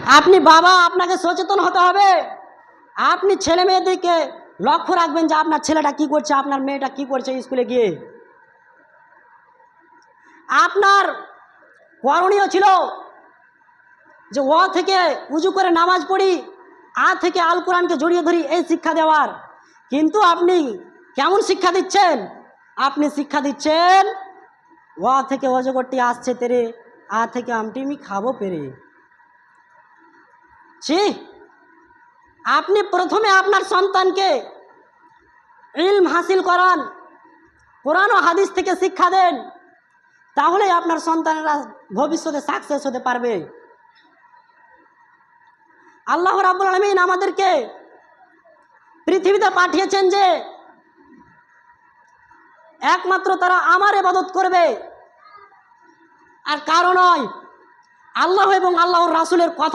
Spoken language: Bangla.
আপনি বাবা, আপনাকে সচেতন হতে হবে। আপনি ছেলে মেয়েদেরকে লক্ষ্য রাখবেন যে আপনার ছেলেটা কি করছে, আপনার মেয়েটা কি করছে স্কুলে গিয়ে। আপনার করণীয় ছিল যে ও থেকে উজু করে নামাজ পড়ি, আ থেকে আল কোরআনকে জড়িয়ে ধরি, এই শিক্ষা দেওয়ার। কিন্তু আপনি কেমন শিক্ষা দিচ্ছেন? আপনি শিক্ষা দিচ্ছেন ও থেকে অজগরটি আসছে তেরে, আ থেকে আমটি আমি খাবো পেরে। ছি! আপনি প্রথমে আপনার সন্তানকে ইলম হাসিল করান, কোরআন ও হাদিস থেকে শিক্ষা দেন, তাহলেই আপনার সন্তানেরা ভবিষ্যতে সাকসেস হতে পারবে। আল্লাহ রাব্বুল আলামিন আমাদেরকে পৃথিবীতে পাঠিয়েছেন যে একমাত্র তারা আমার ইবাদত করবে, আর কারো নয়। আল্লাহ এবং আল্লাহর রাসূলের কথা